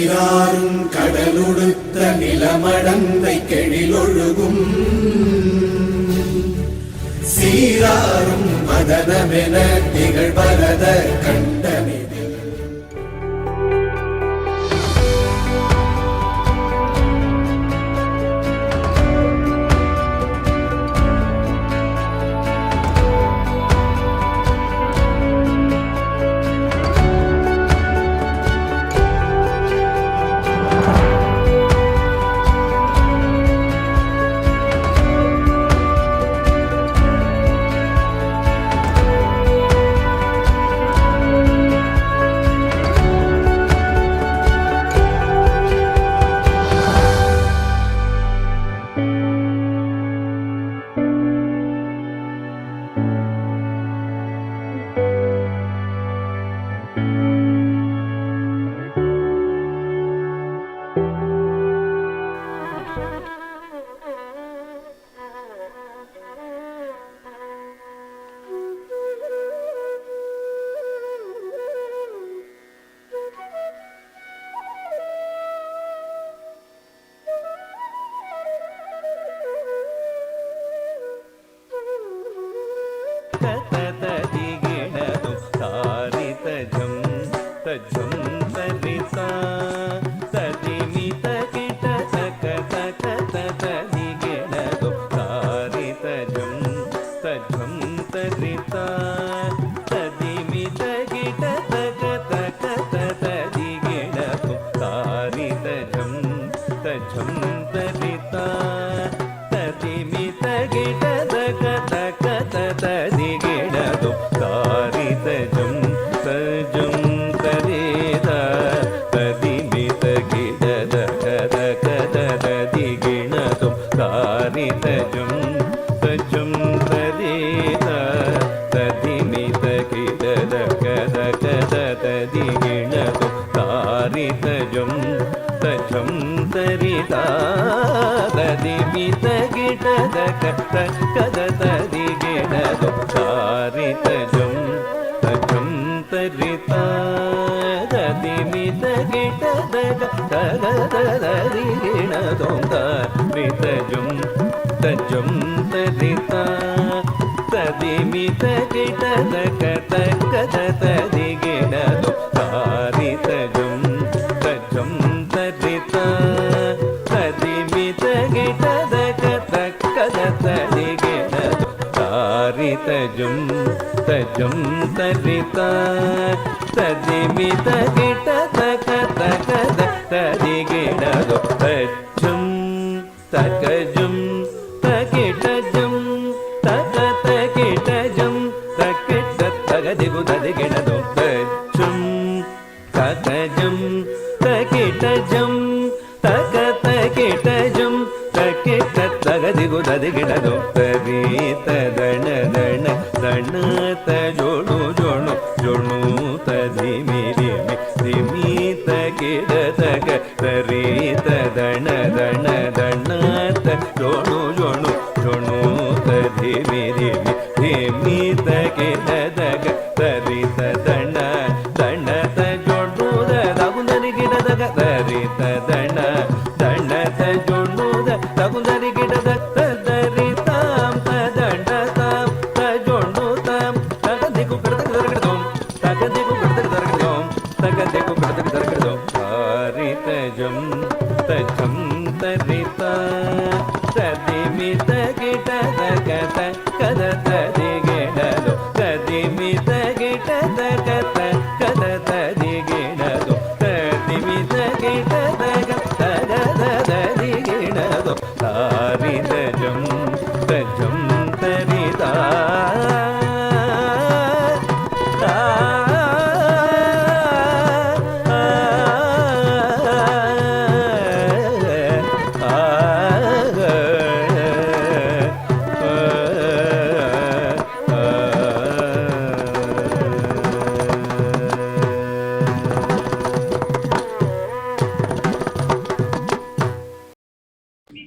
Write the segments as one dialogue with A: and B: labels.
A: நீராறும் கடலுடுத்த நிலமடந்தை கெழிலொழுகும் சீராறும் மதனமென திகழ்வரத கண்டமே.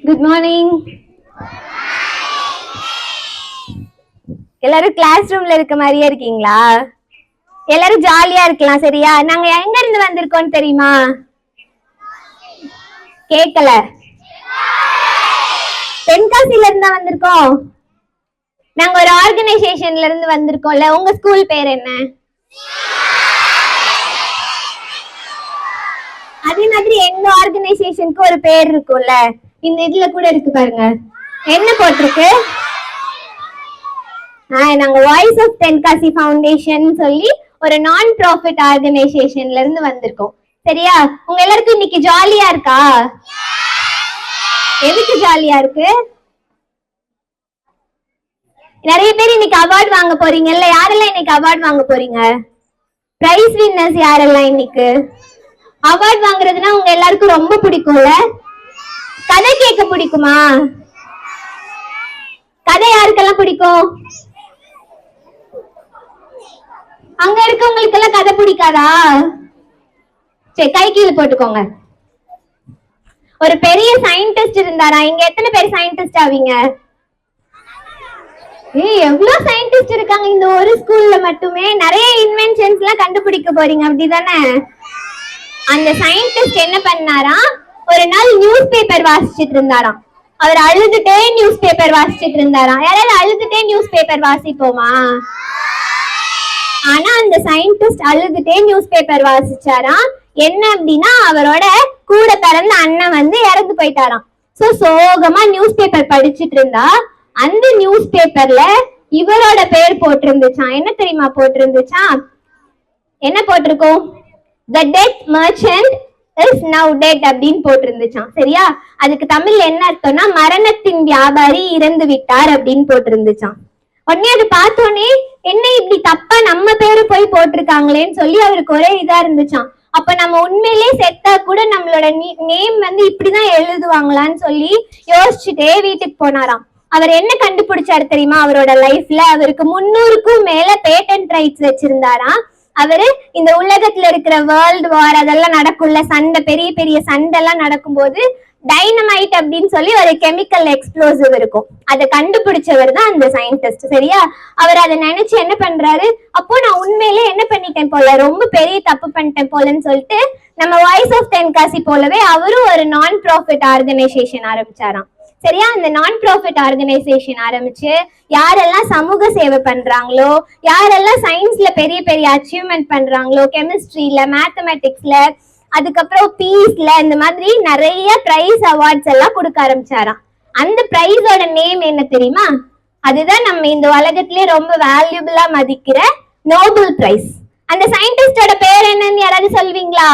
B: Good morning. எல்லாரும் class ரூம்ல இருக்க மாதிரியே இருக்கீங்களா? எல்லாரும் ஜாலியா இருக்கலாம் சரியா? நாங்க எங்க இருந்து வந்திருக்கோம் தெரியுமா? கேக்கல. தென்காசில இருந்தா வந்திருக்கோம். நாங்க ஒரு ஆர்கனைசேஷன்ல இருந்து வந்திருக்கோம்ல. உங்க ஸ்கூல் பேர் என்ன? அதே மாதிரி எங்க ஆர்கனைசேஷனுக்கு ஒரு பேர் இருக்கும்ல. இந்த இதுல கூட இருக்கு பாருங்க. என்ன போட்டிருக்கு? நாங்க வாய்ஸ் ஆஃப் தென்காசி ஃபவுண்டேஷன் சொல்லி ஒரு நான் ப்ராஃபிட் ஆர்கனைசேஷன்ல இருந்து வந்திருக்கோம். சரியா? உங்க எல்லாருக்கும் இன்னைக்கு ஜாலியா இருக்கா? எதுக்கு ஜாலியா இருக்கு? நிறைய பேர் இன்னைக்கு அவார்ட் வாங்க போறீங்கல்ல. யாரெல்லாம் இன்னைக்கு அவார்ட் வாங்க போறீங்க? பிரைஸ் வின்னர்ஸ் யாரெல்லாம் இன்னைக்கு? அவார்ட் வாங்குறதுன்னா உங்க எல்லாருக்கும் ரொம்ப பிடிக்கும்ல. கதை கேட்க பிடிக்குமா? கதை யாருக்கெல்லாம் பிடிக்கும்? அங்க இருக்கவங்களுக்கு எல்லாம் கதை பிடிக்காதா? சரி, கை கீழே போட்டுக்கோங்க. ஒரு பெரிய சயின்டிஸ்ட் இருந்தாரா? இங்க எத்தனை பேர் சயின்டிஸ்ட் ஆவீங்க? எவ்வளவு சயின்டிஸ்ட் இருக்காங்க இந்த ஒரு ஸ்கூல்ல மட்டுமே. நிறைய இன்வென்ஷன்ஸ் எல்லாம் கண்டுபிடிக்க போறீங்க, அப்படிதானே? அந்த சயின்டிஸ்ட் என்ன பண்ணாரா, ஒரு நாள் நியூஸ் பேப்பர் வாசிச்சுட்டு இருந்தாராம். அவர் அழுதுட்டே நியூஸ் பேப்பர் வாசிச்சுட்டு இருந்தாராம். யாராவது அழுதுட்டே நியூஸ் பேப்பர் வாசிப்போமா? ஆனா அந்த சயின்டிஸ்ட் அழுதுட்டே நியூஸ் பேப்பர் வாசிச்சாராம். என்ன அப்படின்னா, அவரோட கூட பிறந்த அண்ணன் வந்து இறந்து போயிட்டாராம். சோ சோகமா நியூஸ் பேப்பர் படிச்சுட்டு இருந்தா அந்த நியூஸ் பேப்பர்ல இவரோட பேர் போட்டிருந்துச்சான். என்ன தெரியுமா போட்டிருந்துச்சா? என்ன போட்டிருக்கோம்? The death merchant is now dead அப்படின்னு போட்டிருந்துச்சான். சரியா? அதுக்கு தமிழ்ல என்ன அர்த்தம்னா, மரணத்தின் வியாபாரி இறந்து விட்டார் அப்படின்னு போட்டிருந்துச்சான். உடனே அது பார்த்தோன்னே, என்ன இப்படி தப்பா நம்ம பேரு போய் போட்டிருக்காங்களேன்னு சொல்லி அவருக்கு ஒரே இதா இருந்துச்சான். அப்ப நம்ம உண்மையிலேயே செத்தா கூட நம்மளோட நேம் வந்து இப்படிதான் எழுதுவாங்களான்னு சொல்லி யோசிச்சுட்டே வீட்டுக்கு போனாராம். அவர் என்ன கண்டுபிடிச்சாரு தெரியுமா? அவரோட லைஃப்ல அவருக்கு 300க்கும் மேல பேட்டன்ட் ரைட்ஸ் வச்சிருந்தாராம். அவரு இந்த உலகத்துல இருக்கிற வேர்ல்டு வார் அதெல்லாம் நடக்கும்ல, சண்டை, பெரிய பெரிய சண்டை எல்லாம் நடக்கும்போது டைனமைட் அப்படின்னு சொல்லி ஒரு கெமிக்கல் எக்ஸ்ப்ளோசிவ் இருக்கும். அதை கண்டுபிடிச்சவர் தான் அந்த சயின்டிஸ்ட். சரியா? அவர் அதை நினைச்சு என்ன பண்றாரு, அப்போ நான் உண்மையிலே என்ன பண்ணிட்டேன் போல, ரொம்ப பெரிய தப்பு பண்ணிட்டேன் போலன்னு சொல்லிட்டு நம்ம வாய்ஸ் ஆஃப் தென்காசி போலவே அவரும் ஒரு நான் ப்ராஃபிட் ஆர்கனைசேஷன் ஆரம்பிச்சாராம். சரியா? அந்த நான் ப்ராஃபிட் ஆர்கனைசேஷன் ஆரம்பிச்சு யாரெல்லாம் சமூக சேவை பண்றாங்களோ, யாரெல்லாம் சயின்ஸ்ல பெரிய பெரிய அச்சீவ்மெண்ட் பண்றாங்களோ, கெமிஸ்ட்ரியில, மேத்தமெட்டிக்ஸ்ல, அதுக்கப்புறம் பீஸ்ல, இந்த மாதிரி நிறைய பிரைஸ் அவார்ட்ஸ் எல்லாம் கொடுக்க ஆரம்பிச்சாராம். அந்த பிரைஸோட நேம் என்ன தெரியுமா? அதுதான் நம்ம இந்த உலகத்திலே ரொம்ப வேல்யூபிளா மதிக்கிற நோபல் பிரைஸ். அந்த சயின்டிஸ்டோட பேர் என்னன்னு யாராவது சொல்வீங்களா?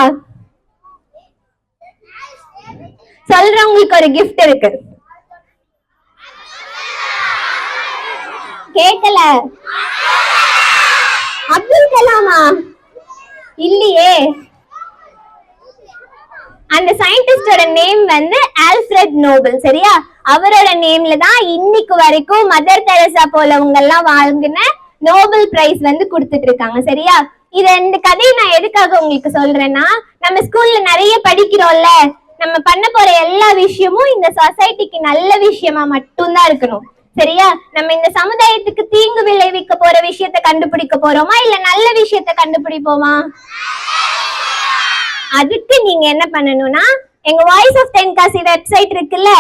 B: சொல்றவங்களுக்கு ஒரு கிஃப்ட் இருக்கு. கேக்கல. அப்துல் கலாமா? இல்லையே. அந்த சயின்டிஸ்டோட நேம் வந்து ஆல்ஃபிரட் நோபல். சரியா? அவரோட நேம்ல தான் இன்னைக்கு வரைக்கும் மதர் தெரசா போலவங்க எல்லாம் வாங்கின நோபல் பிரைஸ் வந்து கொடுத்துட்டு இருக்காங்க. சரியா? இது இந்த கதையை நான் எதுக்காக உங்களுக்கு சொல்றேன்னா, நம்ம ஸ்கூல்ல நிறைய படிக்கிறோம்ல, நம்ம பண்ண போற எல்லா விஷயமும் இந்த சொசைட்டிக்கு நல்ல விஷயமா மட்டும்தான் இருக்கணும். சரியா? நம்ம இந்த சமுதாயத்துக்கு தீங்கு விளைவிக்க போற விஷயத்த கண்டுபிடிக்க போறோமா, இல்ல நல்ல விஷயத்த கண்டுபிடிப்போமா? அதுக்கு நீங்க என்ன பண்ணணும்னா, எங்க வாய்ஸ் ஆஃப் தென்காசி வெப்சைட் இருக்குல்ல,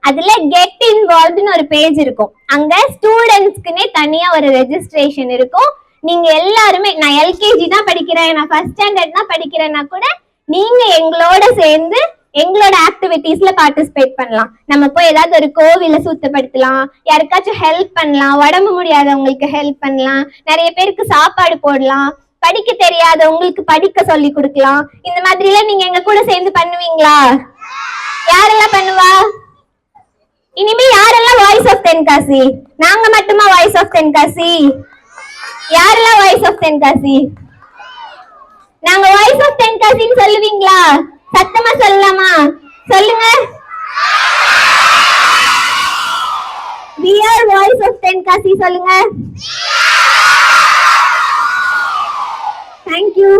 B: அதுல கெட் இன்வால்வ்ட்னு ஒரு பேஜ் இருக்கும். அங்க ஸ்டூடெண்ட்ஸ்க்குனே தனியா ஒரு ரெஜிஸ்ட்ரேஷன் இருக்கும். நீங்க எல்லாருமே, நான் எல்கேஜி தான் படிக்கிறேன், நான் ஃபர்ஸ்ட் ஸ்டாண்டர்ட் தான் படிக்கிறேன்னா கூட நீங்க எங்களோட சேர்ந்து எங்களோட ஆக்டிவிட்டீஸ்ல பார்ட்டிசிபேட் பண்ணலாம். நம்ம போய் ஏதாவது ஒரு கோவில சுத்தப்படுத்தலாம், யாருக்காச்சும் ஹெல்ப் பண்ணலாம், உடம்பு முடியாதவங்களுக்கு ஹெல்ப் பண்ணலாம், நிறைய பேருக்கு சாப்பாடு போடலாம், படிக்க தெரியாதவங்களுக்கு படிக்க சொல்லி கொடுக்கலாம். இந்த மாதிரி எல்லாம் நீங்க எங்க கூட சேர்ந்து பண்ணுவீங்களா? யாரெல்லாம் பண்ணுவா? இனிமே யாரெல்லாம் வாய்ஸ் ஆஃப் தென்காசி? நாங்க மட்டுமா வாய்ஸ் ஆஃப் தென்காசி? யாரெல்லாம் வாய்ஸ் ஆஃப் தென்காசி? நாங்க வாய்ஸ் ஆஃப் தென்காசின்னு சொல்லுவீங்களா? சத்தமா சொல்லலாமா? சொல்லுங்க. We are voice of Tenkasi சொல்லுங்க. Thank you.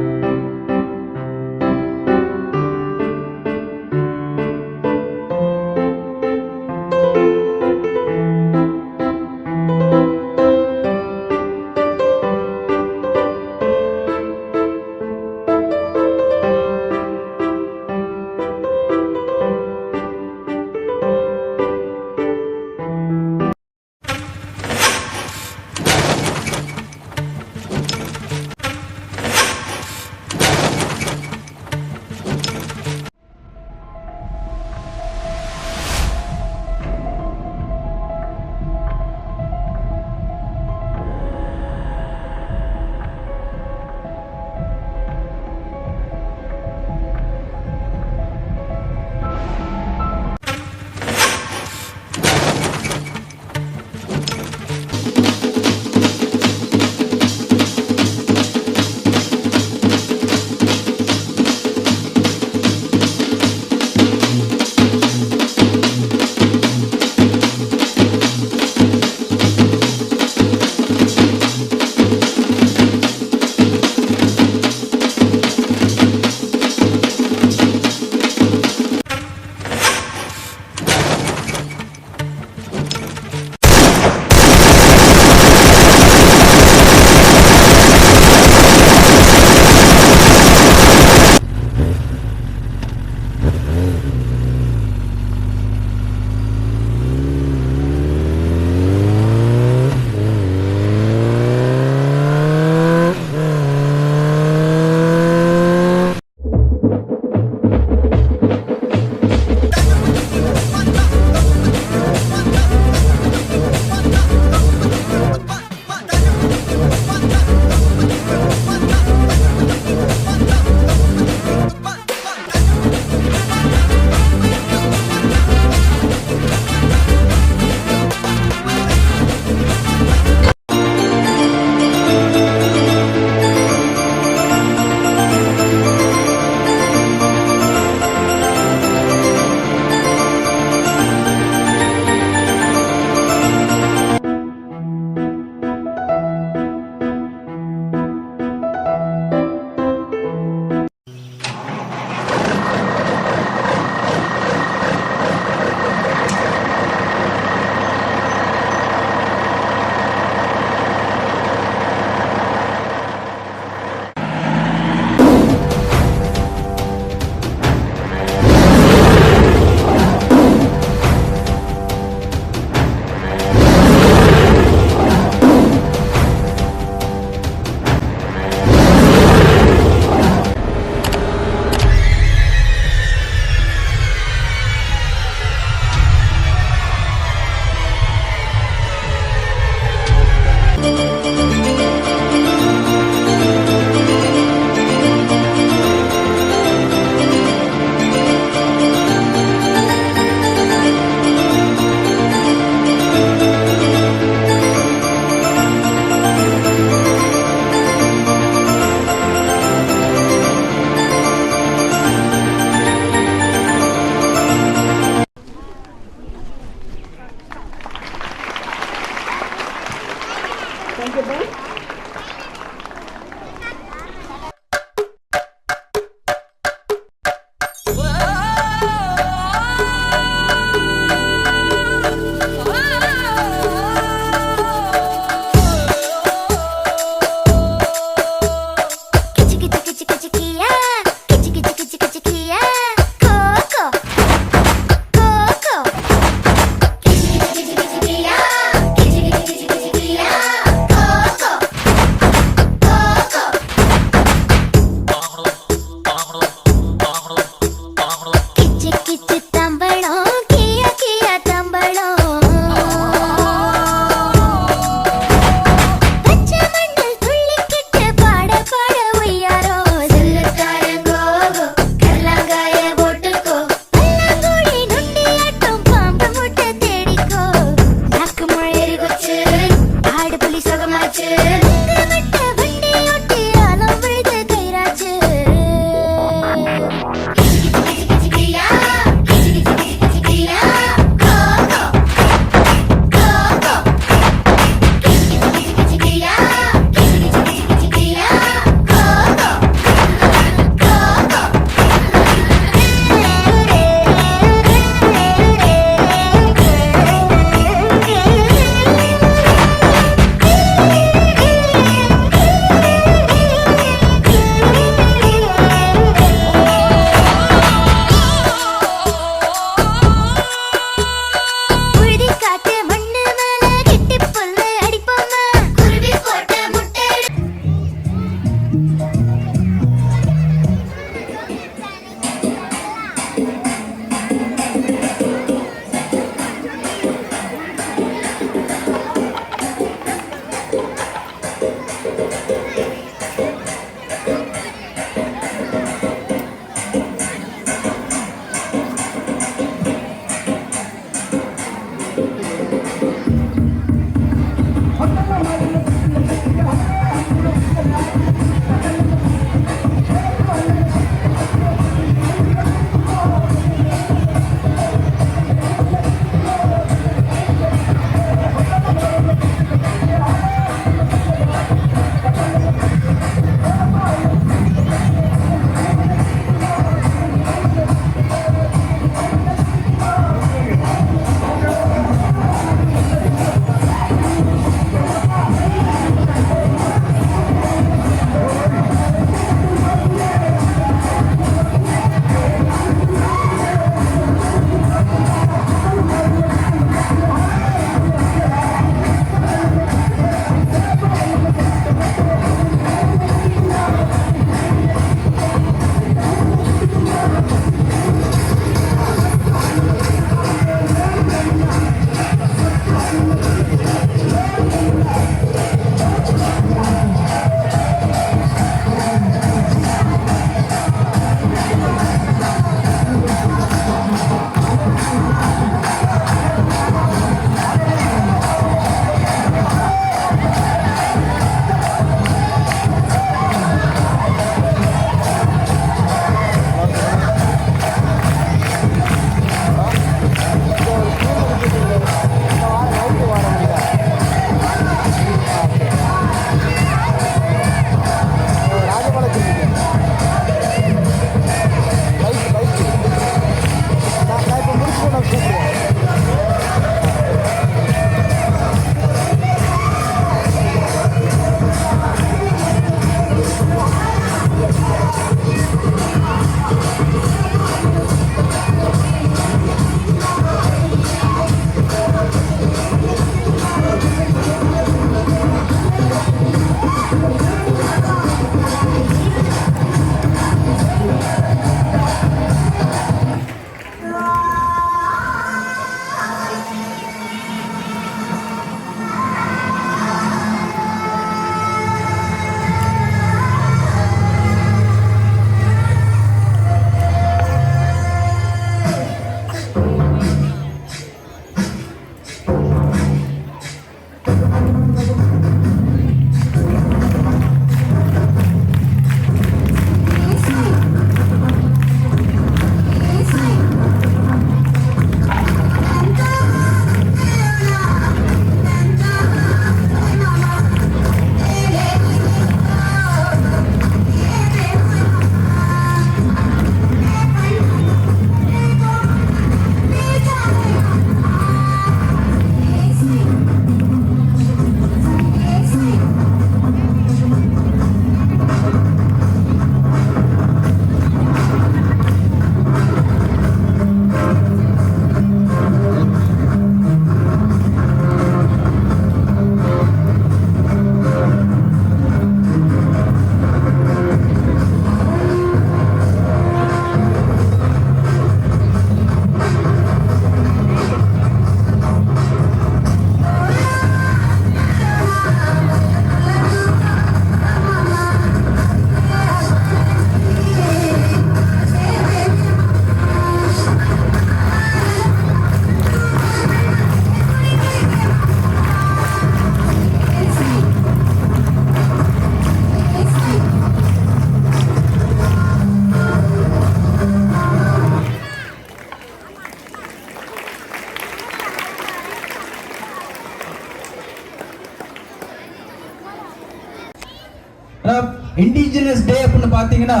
C: இண்டிஜினஸ் டே அப்படின்னு பாத்தீங்கன்னா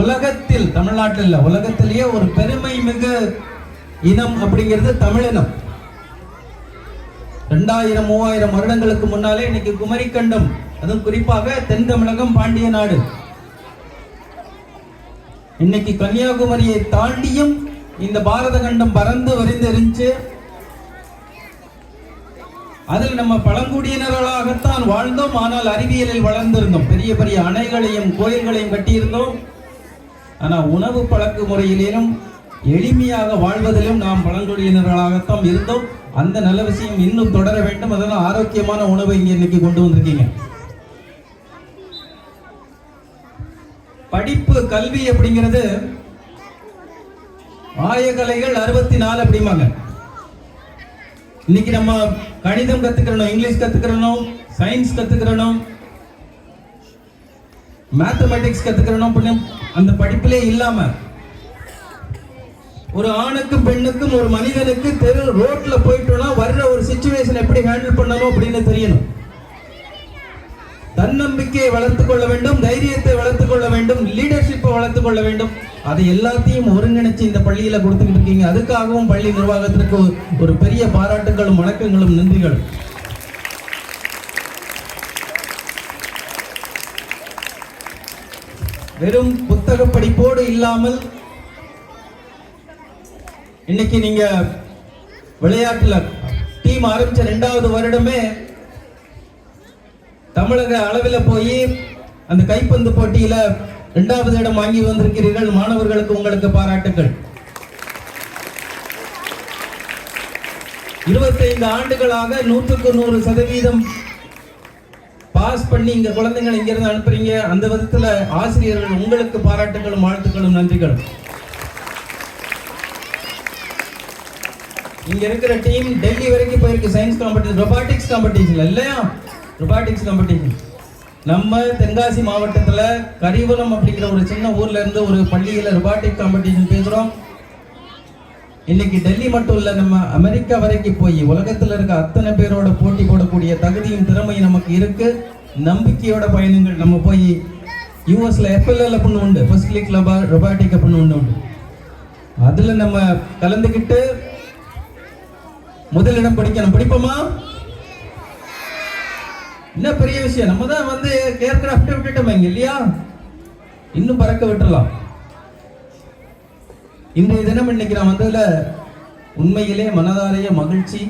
C: உலகத்தில், தமிழ்நாட்டில் இல்ல, உலகத்திலேயே ஒரு பெருமை மிகு இனம் அப்படிங்கிறது தமிழினம். 2000-3000 வருடங்களுக்கு முன்னாலே இன்னைக்கு குமரிக்கண்டம், அதுவும் குறிப்பாக தென் தமிழகம், பாண்டிய நாடு, இன்னைக்கு கன்னியாகுமரியை தாண்டியும் இந்த பாரத கண்டம் பறந்து வரிந்து இருந்துச்சு. அதில் நம்ம பழங்குடியினர்களாகத்தான் வாழ்ந்தோம். ஆனால் அறிவியலில் வளர்ந்திருந்தோம். பெரிய பெரிய அணைகளையும் கோயில்களையும் கட்டியிருந்தோம். ஆனா உணவு பழக்க முறையிலும் எளிமையாக வாழ்வதிலும் நாம் பழங்குடியினர்களாகத்தான் இருந்தோம். அந்த நல்ல விஷயம் இன்னும் தொடர வேண்டும். அதனால் ஆரோக்கியமான உணவை இங்க இன்னைக்கு கொண்டு வந்திருக்கீங்க. படிப்பு, கல்வி அப்படிங்கிறது ஆயகலைகள் 64 அப்படிம்பாங்க. இன்னைக்கு நம்ம கணிதம் கத்துக்கிறோம், இங்கிலீஷ் கத்துக்கிறோம், சயின்ஸ் கத்துக்கிறோம், மேத்தமெட்டிக்ஸ் கத்துக்கிறோம். அந்த படிப்பிலே இல்லாம ஒரு ஆணுக்கும் பெண்ணுக்கும், ஒரு மனிதனுக்கு தெரு ரோட்ல போயிட்டோம்னா வர்ற ஒரு சிச்சுவேஷன் எப்படி ஹேண்டில் பண்ணணும் அப்படின்னு தெரியணும். தன்னம்பிக்கையை வளர்த்துக் கொள்ள வேண்டும், தைரியத்தை வளர்த்துக் கொள்ள வேண்டும், லீடர்ஷிப்பை வளர்த்துக் கொள்ள வேண்டும். அதை எல்லாத்தையும் ஒருங்கிணைச்சு இந்த பள்ளியில கொடுத்துக்கிட்டு இருக்கீங்க. அதுக்காகவும் பள்ளி நிர்வாகத்திற்கு ஒரு பெரிய பாராட்டுகளும் வணக்கங்களும் நன்றிகளும். வெறும் புத்தக படிப்போடு இல்லாமல் இன்னைக்கு நீங்க விளையாட்டுல டீம் ஆரம்பிச்ச 2வது வருடமே தமிழக அளவில் போய் அந்த கைப்பந்து போட்டியில 2வது இடம் வாங்கி வந்திருக்கிறீர்கள். மாணவர்களுக்கு உங்களுக்கு பாராட்டுகள். 25 ஆண்டுகளாக 100% பாஸ் பண்ணி இங்க குழந்தைகள் இங்க இருந்து அனுப்புறீங்க. அந்த விதத்துல ஆசிரியர்கள் உங்களுக்கு பாராட்டுகளும் வாழ்த்துக்களும் நன்றிகளும். இங்க இருக்கிற டீம் டெல்லி வரைக்கும் போயிருக்கு. சயின்ஸ் காம்படிஷன், ரொபாட்டிக்ஸ் காம்படிஷன் இல்லையா, ரொபாட்டிக்ஸ் காம்படிஷன். நம்ம தென்காசி மாவட்டத்துல கரிவலம் அப்படிங்கிற ஒரு சின்ன ஊர்ல இருந்து ஒரு பள்ளியில ரொபாட்டிக் காம்படிஷன் பேசுறோம். இன்னைக்கு டெல்லி மட்டும் இல்ல, நம்ம அமெரிக்கா வரைக்கும் போய் உலகத்துல இருக்க அத்தனை பேரோட போட்டி போடக்கூடிய தகுதியும் திறமையும் நமக்கு இருக்கு. நம்பிக்கையோட பயணங்கள். நம்ம போய் யூஎஸ்ல FLL அப்படின்னு உண்டு, ஃபர்ஸ்ட் கிளிக் ரொபாட்டிக் அப்படின்னு ஒன்று உண்டு. அதுல நம்ம கலந்துக்கிட்டு முதலிடம் படிக்கணும். படிப்போமா? என்ன பெரிய விஷயம். நம்ம தான் வந்து ஏர்கிராஃப்ட் விட்டுட்டோம் இல்லையா, இன்னும் பறக்க விட்டுறலாம். இன்றைய தினம் இன்னைக்கு நான் வந்ததுல உண்மையிலே மனதாரைய மகிழ்ச்சி.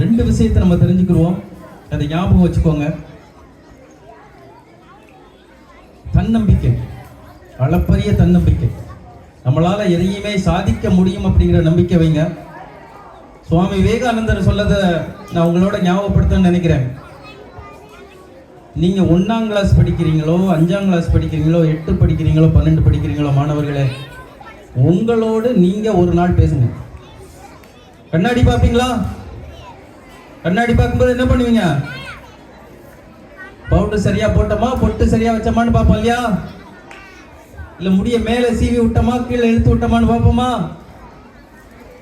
C: 2 விஷயத்தை நம்ம தெரிஞ்சுக்கிறோம், அதை ஞாபகம் வச்சுக்கோங்க. தன்னம்பிக்கை, அளப்பரிய தன்னம்பிக்கை. நம்மளால எதையுமே சாதிக்க முடியும் அப்படிங்கிற நம்பிக்கை வைங்க. சுவாமி விவேகானந்தர் சொல்லதை நான் உங்களோட ஞாபகப்படுத்தணும்னு நினைக்கிறேன். நீங்க 1ஆம் கிளாஸ் படிக்கிறீங்களோ, 5ஆம் கிளாஸ் படிக்கிறீங்களோ, 8 படிக்கிறீங்களோ, 12 படிக்கிறீங்களோ, மாணவர்களே, உங்களோடு நீங்க ஒரு நாள் பேசுங்க. கண்ணாடி பார்ப்பீங்களா? கண்ணாடி பார்க்கும்போது என்ன பண்ணுவீங்க? பவுடர் சரியா போட்டோமா, பொட்டு சரியா வச்சோமான்னு பார்ப்போம் இல்லையா? இல்ல முடிய மேல சீவி விட்டோமா, கீழே இழுத்து விட்டோமான்னு பார்ப்போமா?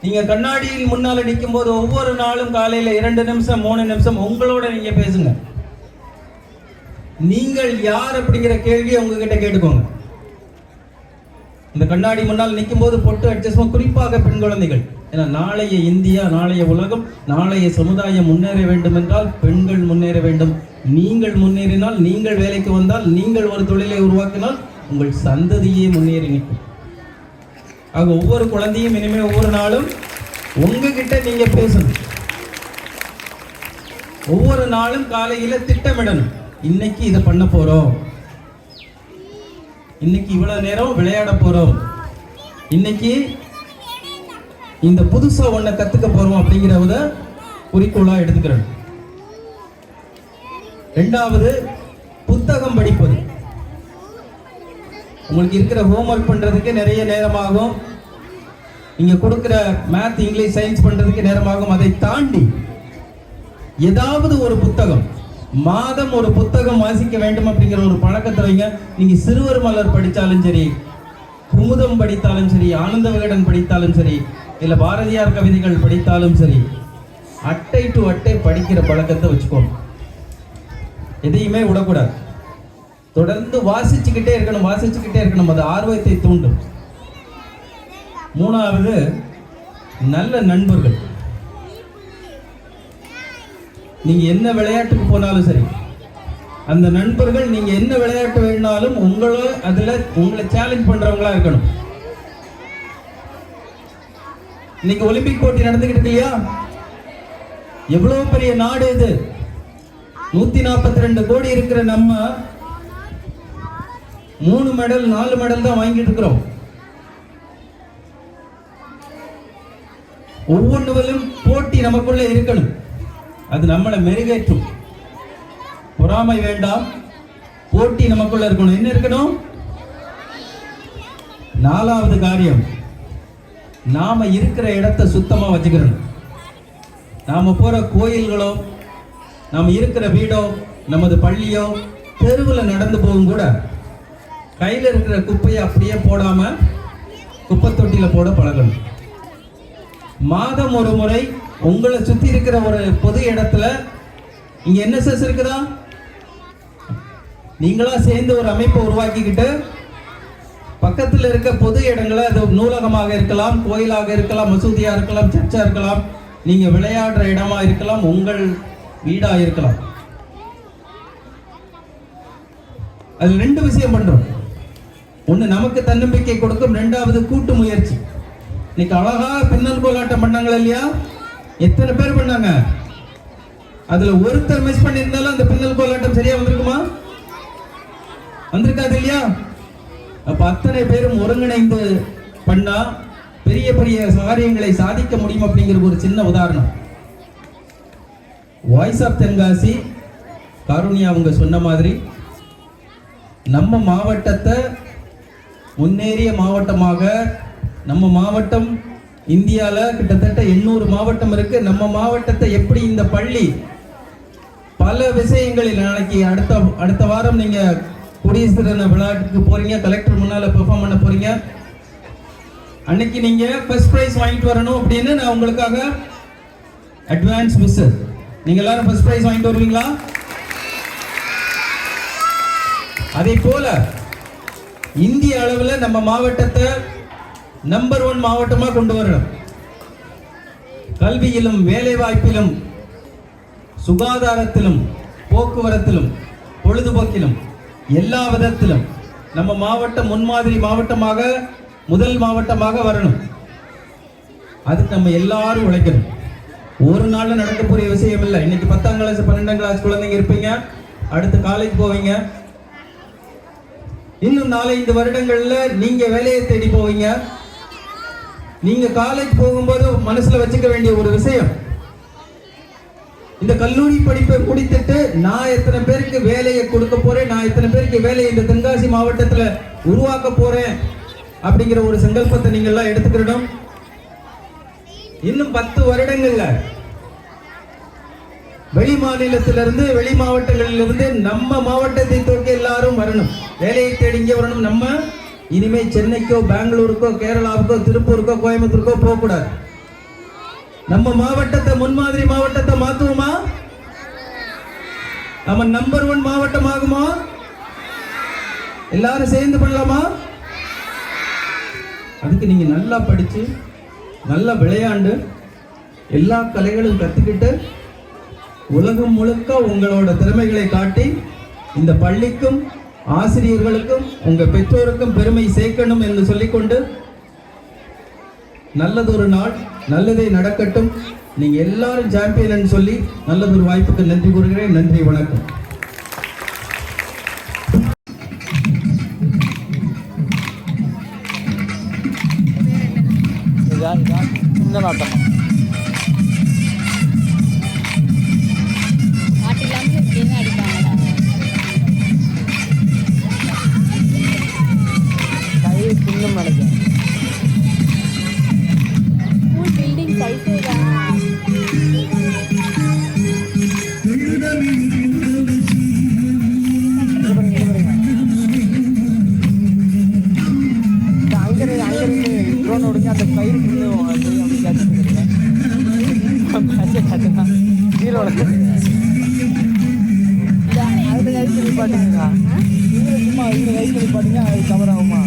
C: நீங்க கண்ணாடியில் முன்னால நிற்கும் போது ஒவ்வொரு நாளும் காலையில 2 நிமிஷம் 3 நிமிஷம் உங்களோட நீங்க பேசுங்க. நீங்கள் யார் அப்படிங்கிற கேள்வியை உங்ககிட்ட கேட்டுக்கோங்க. இந்த கண்ணாடி முன்னால் நிற்கும் போது பொட்டு அடிச்சோம், குறிப்பாக பெண் குழந்தைகள். ஏன்னா நாளைய இந்தியா, நாளைய உலகம், நாளைய சமுதாயம் முன்னேற வேண்டும் என்றால் பெண்கள் முன்னேற வேண்டும். நீங்கள் முன்னேறினால், நீங்கள் வேலைக்கு வந்தால், நீங்கள் ஒரு தொழிலை உருவாக்கினால் உங்கள் சந்ததியே முன்னேறி நிற்கும். ஆக ஒவ்வொரு குழந்தையும் இனிமே ஒவ்வொரு நாளும் உங்ககிட்ட நீங்க பேசணும். ஒவ்வொரு நாளும் காலையில திட்டமிடணும். இன்னைக்கு இதை பண்ண போறோம், இன்னைக்கு இவ்வளவு நேரம் விளையாட போறோம், இன்னைக்கு இந்த புதுசா ஒன்ன கத்துக்க போறோம் அப்படிங்கிறத குறிக்கோளா எடுத்துக்கிறோம். 2வது புத்தகம் படிப்பது. உங்களுக்கு இருக்கிற ஹோம்ஒர்க் பண்றதுக்கு நிறைய நேரமாகும். நீங்க கொடுக்கிற மேத், இங்கிலீஷ், சயின்ஸ் பண்றதுக்கு நேரமாகும். அதை தாண்டி ஏதாவது ஒரு புத்தகம், மாதம் ஒரு புத்தகம் வாசிக்க வேண்டும் அப்படிங்கிற ஒரு பழக்கத்தை வைங்க. நீங்க சிறுவர் மலர் படித்தாலும் சரி, குமுதம் படித்தாலும் சரி, ஆனந்த விகடன் படித்தாலும் சரி, இல்ல பாரதியார் கவிதைகள் படித்தாலும் சரி, அட்டை டு அட்டை படிக்கிற பழக்கத்தை வச்சுக்கோங்க. எதையுமே விடக்கூடாது. தொடர்ந்து வாசிச்சுக்கிட்டே இருக்கணும். அது ஆர்வத்தை தூண்டும். மூணாவது, நல்ல நண்பர்கள். நீங்க என்ன விளையாட்டுக்கு போனாலும் சரி, அந்த நண்பர்கள் நீங்க என்ன விளையாட்டு வேணாலும் உங்களை சேலஞ்ச் பண்றவங்களா இருக்கணும். இன்னைக்கு ஒலிம்பிக் போட்டி நடந்துகிட்டு இருக்கு இல்லையா? எவ்வளவு பெரிய நாடு இது. 142 கோடி இருக்கிற நம்ம 3 மெடல் 4 மெடல் தான் வாங்கிட்டு இருக்கிறோம். ஒவ்வொன்றுவரும் போட்டி நமக்குள்ள இருக்கணும். அது நம்மளை மெருகேற்றும். பொறாமை வேண்டாம், போட்டி நமக்குள்ள இருக்கணும். என்ன இருக்கணும்? 4வது காரியம், நாம இருக்கிற இடத்தை சுத்தமா வச்சுக்கிறோம். நாம போற கோயில்களோ, நாம இருக்கிற வீடோ, நமது பள்ளியோ, தெருவில் நடந்து போகும் கூட கையில் இருக்கிற குப்பையை அப்படியே போடாம குப்பை தொட்டியில போட பழகணும். மாதம் ஒரு முறை உங்களை சுத்தி இருக்கிற ஒரு பொது இடத்துல, இங்க என்எஸ்எஸ் இருக்குதா, நீங்களா சேர்ந்து ஒரு அமைப்பை உருவாக்கிக்கிட்டு பக்கத்தில் இருக்க பொது இடங்களை, அது நூலகமாக இருக்கலாம், கோயிலாக இருக்கலாம், மசூதியா இருக்கலாம், சர்ச்சா இருக்கலாம், நீங்க விளையாடுற இடமா இருக்கலாம், உங்கள் வீடா இருக்கலாம். அது 2 விஷயம் பண்றோம். ஒண்ணு நமக்கு தன்னம்பிக்கை கொடுக்கும், 2வது கூட்டு முயற்சி. இன்னைக்கு அழகா பின்னல் கோலாட்டம் பண்ணாங்களா இல்லையா? எத்தனை பேர் பண்ணாங்க? அதுல ஒருத்தர் மிஸ் பண்ணியிருந்தாலும் அந்த பின்னல் கோலாட்டம் சரியா வந்திருக்குமா? வந்திருக்காது இல்லையா? அப்ப அத்தனை பேரும் ஒருங்கிணைந்து பண்ணா பெரிய பெரிய காரியங்களை சாதிக்க முடியும் அப்படிங்கிற ஒரு சின்ன உதாரணம். வாய்ஸ் ஆஃப் தென்காசி காருண்யா அவங்க சொன்ன மாதிரி நம்ம மாவட்டத்தை முன்னேறிய மாவட்டமாக, நம்ம மாவட்டம் இந்தியாவில் கிட்டத்தட்ட 800 மாவட்டம் இருக்கு. நம்ம மாவட்டத்தை எப்படி இந்த பள்ளி பல விஷயங்களில், நாளைக்கு அடுத்த வாரம் நீங்க குடியரசு தின விழாவுக்கு போறீங்க, கலெக்டர் முன்னால பெர்ஃபார்ம் பண்ண போறீங்க. அன்னைக்கு நீங்க ஃபர்ஸ்ட் பிரைஸ் வாங்கிட்டு வரணும் அப்படின்னு நான் உங்களுக்காக அட்வான்ஸ் விஷஸ். நீங்க எல்லாரும் ஃபர்ஸ்ட் பிரைஸ் வாங்கிட்டு வருவீங்களா? அதே போல இந்திய அளவில் நம்ம மாவட்டத்தை நம்பர் 1 மாவட்டமா கொண்டு வரணும். கல்வியிலும், வேலை வாய்ப்பிலும், சுகாதாரத்திலும், போக்குவரத்திலும், பொழுதுபோக்கிலும், எல்லா விதத்திலும் நம்ம மாவட்டம் முன்மாதிரி மாவட்டமாக, முதல் மாவட்டமாக வரணும். அதுக்கு நம்ம எல்லாரும் உழைக்கணும். ஒரு நாள் நடக்க போற விஷயம் இல்லை. இன்னைக்கு 10ஆம் கிளாஸ் 12ஆம் கிளாஸ் குழந்தைங்க இருப்பீங்க, அடுத்து காலேஜ் போவீங்க. இன்னும் 4-5 வருடங்கள்ல நீங்க வேலையை தேடி போவீங்க. நீங்க காலேஜ் போகும்போது மனசுல வச்சுக்க வேண்டிய ஒரு விஷயம், இந்த கல்லூரி படிப்பை முடித்துட்டு நான் எத்தனை பேருக்கு வேலையை கொடுக்க போறேன், நான் எத்தனை பேருக்கு வேலையை இந்த தென்காசி மாவட்டத்துல உருவாக்க போறேன் அப்படிங்கிற ஒரு சங்கல்பத்தை நீங்க எல்லாம் எடுத்துக்கிடணும். இன்னும் 10 வருடங்கள்ல வெளி மாநிலத்திலிருந்து, வெளி மாவட்டங்களிலிருந்து நம்ம மாவட்டத்தை தோக்கி எல்லாரும் வரணும், வேலையை தேடி இங்கே வரணும். நம்ம இனிமே சென்னைக்கோ, பெங்களூருக்கோ, கேரளாவுக்கோ, திருப்பூருக்கோ, கோயம்புத்தூருக்கோ போக கூடாது. நம்ம மாவட்டத்தை முன்மாதிரி மாவட்டத்தை மாத்துவோமா? நம்ம நம்பர் 1 மாவட்டம் ஆகுமா? எல்லாரும் சேர்ந்து பண்ணலாமா? அதுக்கு நீங்க நல்லா படிச்சு, நல்லா விளையாண்டு, எல்லா கலைகளும் கத்துக்கிட்டு, உலகம் முழுக்க உங்களோட திறமைகளை காட்டி இந்த பள்ளிக்கும், ஆசிரியர்களுக்கும், உங்க பெற்றோருக்கும் பெருமை சேர்க்கணும் என்று சொல்லிக்கொண்டு, நல்லதொரு நாள், நல்லதே நடக்கட்டும். நீங்க எல்லாரும் சாம்பியன் சொல்லி நல்லதொரு வாய்ப்புக்கு நன்றி கூறுகிறேன். நன்றி, வணக்கம்.
D: இந்த நாட்டம் கை பின்னும் நினைக்கிறேன்.
E: பில்டிங் சைஸே தான். அங்கிருந்து ட்ரோன் ஓடுங்க, அந்த கயிறு அப்படி கேட்டுருக்கேன். ஜீரோட அதுக்கு பாட்டுங்களா சொல்லி பாத்தீங்க அது கவர் ஆகுமா?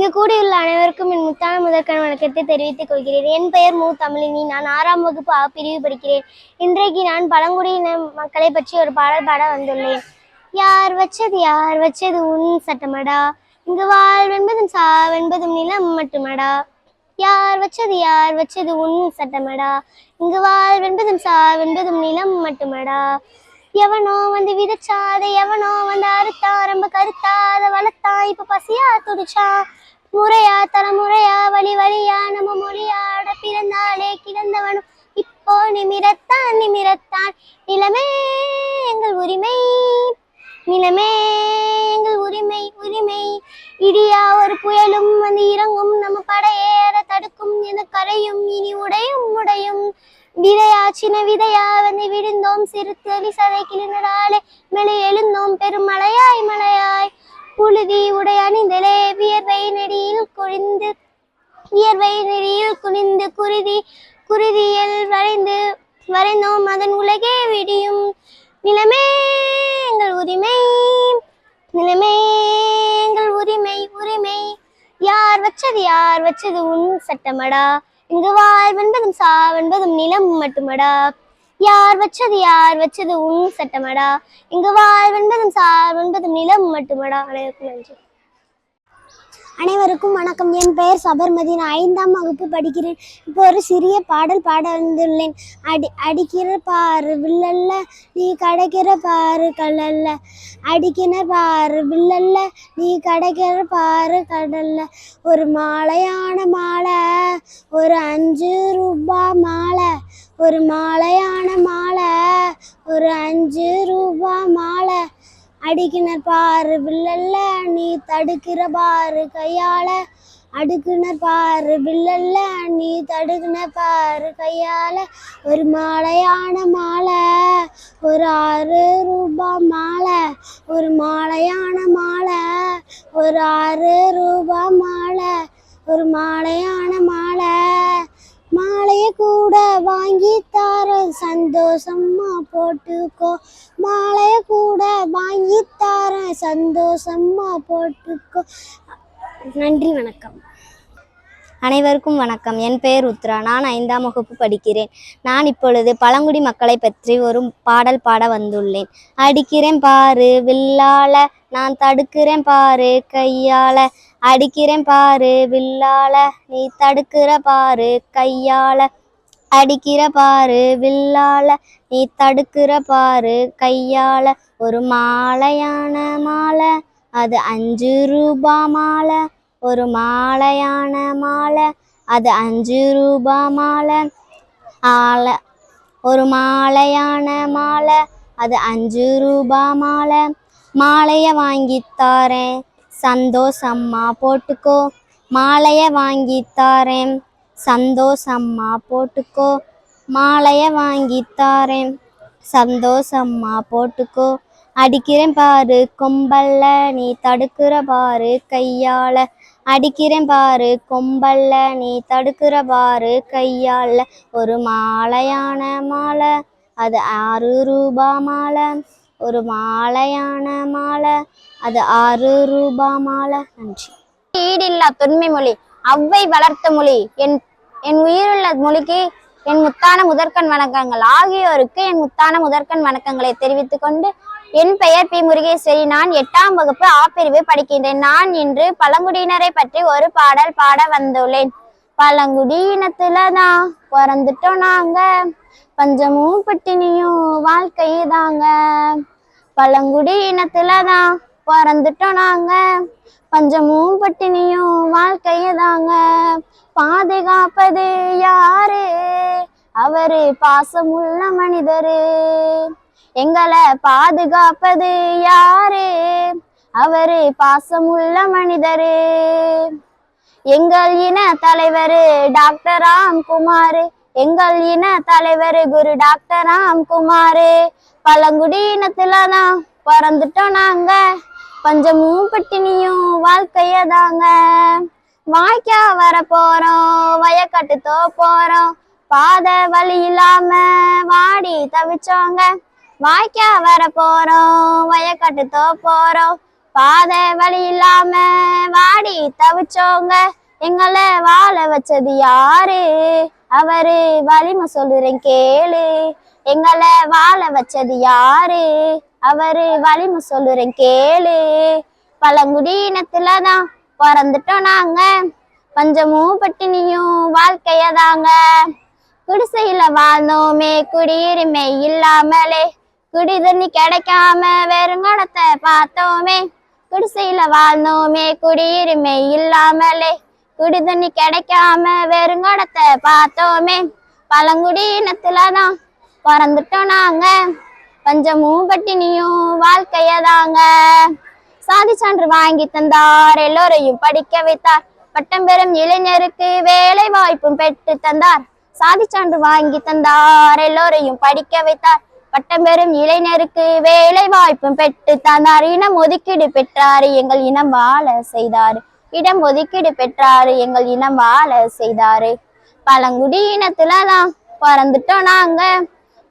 B: இங்கு கூடியுள்ள அனைவருக்கும் என் முத்தான முதற்கண் வணக்கத்தை தெரிவித்துக் கொள்கிறேன். என் பெயர் மு தமிழினி. நான் 6ஆம் வகுப்பு ஆ பிரிவு படிக்கிறேன். இன்றைக்கு நான் பழங்குடியின மக்களை பற்றி ஒரு பாடல் பாட வந்துள்ளேன். யார் வச்சது உன் சட்டமடா, இங்கு வாழ்வென்பதும் சாவென்பதும் நிலம் மட்டுமடா. யார் வச்சது உன் சட்டமடா, இங்கு வாழ்வென்பதும் சாவென்பதும் நிலம் மட்டுமடா. எவனோ வந்து விதைச்சாத, எவனோ வந்து அறுத்தான், ரொம்ப கருத்தாத வளர்த்தான், இப்ப பசியா துடிச்சா. முறையா தலைமுறையா வழி வழியா நம்ம மொழியாட பிறந்தாலே கிடந்தவனும் இப்போ நிமிரத்தான். நிலமே எங்கள் உரிமை, நிலமே எங்கள் உரிமை. இடியா ஒரு புயலும் வந்து இறங்கும், நம்ம படையேற தடுக்கும், என கரையும் இனி உடையும். விதையா சின்ன விதையா வந்து விழுந்தோம், சிறு தெளி சதை கிளினடாலே மேலே எழுந்தோம், பெரும் மலையாய். புழுதி உடை அணிந்தலே வியர்வை நெடியில் குனிந்து குருதியில் வரைந்து
F: வரைந்தோம் அதன் உலகே விடியும். நிலமே எங்கள் உரிமை, நிலமே எங்கள் உரிமை, உரிமை. யார் வச்சது உன் சட்டமடா, இங்கு வாழ்வென்பதும் சாவென்பதும் நிலம் மட்டுமடா. யார் வச்சது உன் சட்டமடா, இங்கு வாழ்வென்பதும் சாவென்பதும் நிலம் மட்டுமடா. அனைவருக்கும் நன்றி.
G: அனைவருக்கும் வணக்கம். என் பெயர் சபர்மதி. நான் 5ஆம் வகுப்பு படிக்கிறேன். இப்போ ஒரு சிறிய பாடல் பாட வந்துள்ளேன். அடிக்கிற பாரு வில்லல்ல, நீ கடைக்கிற பாரு கல்லல்ல. அடிக்கிற பாரு வில்லல்ல, நீ கடைக்கிற பாரு கடல்ல. ஒரு மாலையான மாலை, ஒரு 5 ரூபாய் மாலை. ஒரு மாலையான மாலை, ஒரு 5 ரூபாய் மாலை. அடிக்கினர் பாரு வில்லல்ல, நீ தடுக்கிற பாரு கையால. அடுக்கினர் பாரு வில்லல்ல, நீ தடுக்கின பாரு கையால. ஒரு மாலையான மாலை, ஒரு 6 ரூபாய் மாலை. ஒரு மாலையான மாலை, ஒரு 6 ரூபாய் மாலை. ஒரு மாலையான மாலை. மாலைய கூட வாங்கி தார சந்தோஷமா போட்டுக்கோ. மாலைய கூட வாங்கி தார சந்தோஷமா போட்டுக்கோ. நன்றி, வணக்கம்.
F: அனைவருக்கும் வணக்கம். என் பெயர் உத்ரா. நான் 5ஆம் வகுப்பு படிக்கிறேன். நான் இப்பொழுது பழங்குடி மக்களை பற்றி ஒரு பாடல் பாட வந்துள்ளேன். அடிக்கிறேன் பாரு வில்லால, நான் தடுக்கிறேன் பாரு கையால. அடிக்கிறேன் பாரு வில்லால, நீ தடுக்கிற பாரு கையால. அடிக்கிற பாரு வில்லால, நீ தடுக்கிற பாரு கையால. ஒரு மாலையான மாலை, அது 5 ரூபாய் மாலை. ஒரு மாலையான மாலை, அது 5 ரூபாய் மாலை. ஒரு மாலையான மாலை, அது 5 ரூபாய் மாலை. மாலைய வாங்கித்தாரேன் சந்தோஷம்மா போட்டுக்கோ. மாலைய வாங்கித்தாரேன் சந்தோஷம்மா போட்டுக்கோ. மாலைய வாங்கித்தாரேன் சந்தோஷம்மா போட்டுக்கோ. அடிக்கிறேன் பாரு கொம்பல்ல, நீ தடுக்கிற பாரு கையால. அடிக்கிறேன் பாரு கொம்பல்ல, நீ தடுக்கிற பாரு கையால. ஒரு மாலையான மாலை, அது 6 ரூபாய் மாலை. ஒரு மாலையான மாலை, அது 6 ரூபாய் மாலை. நன்றி.
B: ஈடில்லா தொன்மை மொழி, அவ்வை வளர்த்த மொழி, என் உயிருள்ள மொழிக்கு என் முத்தான முதற்கண் வணக்கங்கள். ஆகியோருக்கு என் முத்தான முதற்கண் வணக்கங்களை தெரிவித்துக் கொண்டு, என் பெயர் பி. முருகேஸ்வரி. நான் 8ஆம் வகுப்பு ஆ பிரிவு படிக்கின்றேன். நான் இன்று பழங்குடியினரை பற்றி ஒரு பாடல் பாட வந்துள்ளேன். பழங்குடியினத்துலதான் பிறந்துட்டோம் நாங்க, பஞ்சமும் பட்டினியும் வாழ்க்கைதாங்க. பழங்குடியினத்துலதான் பிறந்துட்டோம் நாங்க, பஞ்சமும் பட்டினியும் வாழ்க்கையதாங்க. பாதுகாப்பது யாரு? அவரு பாசமுள்ள மனிதரு. எங்களை பாதுகாப்பது யாரு? அவரு பாசமுள்ள மனிதரு. எங்கள் இன தலைவர் டாக்டர் ராம்குமார். எங்கள் இன தலைவர் குரு டாக்டர் ராம்குமார். பழங்குடியினத்துலதான் பிறந்துட்டோம் நாங்க, பஞ்சமும் பட்டினியும் வாழ்க்கையதாங்க. வாய்க்கா வர போறோம், வயக்காட்டு போறோம், பாதை வழி இல்லாம வாடி தவிச்சோங்க. வாய்க்கா வர போறோம், வயக்காட்டு போறோம், பாதை வழி இல்லாம வாடி தவிச்சோங்க. எங்களை வாழ வச்சது யாரு? அவரு வலிமை சொல்லுறேன் கேளு. எங்களை வாழ வச்சது யாரு? அவரு வலிமை சொல்லுறேன் கேளு. பழங்குடியினத்துலதான் பிறந்துட்டோம் நாங்க, பஞ்சமும் பட்டினியும் வாழ்க்கையதாங்க. குடிசையில வாழ்ந்தோமே குடியுரிமை இல்லாமலே, குடி தண்ணி கிடைக்காம வெறுங்கடத்தை பார்த்தோமே. குடிசையில வாழ்ந்தோமே குடியுரிமை இல்லாமலே, குடி தண்ணி கிடைக்காம வெறுங்கடத்தை பார்த்தோமே. பழங்குடியினத்துலதான் பிறந்துட்டோம் நாங்க, பஞ்சமும் பட்டினியும் வாழ்க்கையதாங்க. சாதி சான்று வாங்கி தந்தார், எல்லோரையும் படிக்க வைத்தார், பட்டம் பெறும் இளைஞருக்கு வேலை வாய்ப்பும் பெற்று தந்தார். சாதி சான்று வாங்கி தந்தார், எல்லோரையும் படிக்க வைத்தார், பட்டம் பெறும் இளைஞருக்கு வேலை வாய்ப்பும் பெற்று தந்தார். இனம் ஒதுக்கீடு பெற்றாரு, எங்கள் இனம் வாழ செய்தாரு. இடம் ஒதுக்கீடு பெற்றாரு, எங்கள் இனம் வாழ செய்தாரு. பழங்குடியினத்துலதான் பிறந்துட்டோம் நாங்க,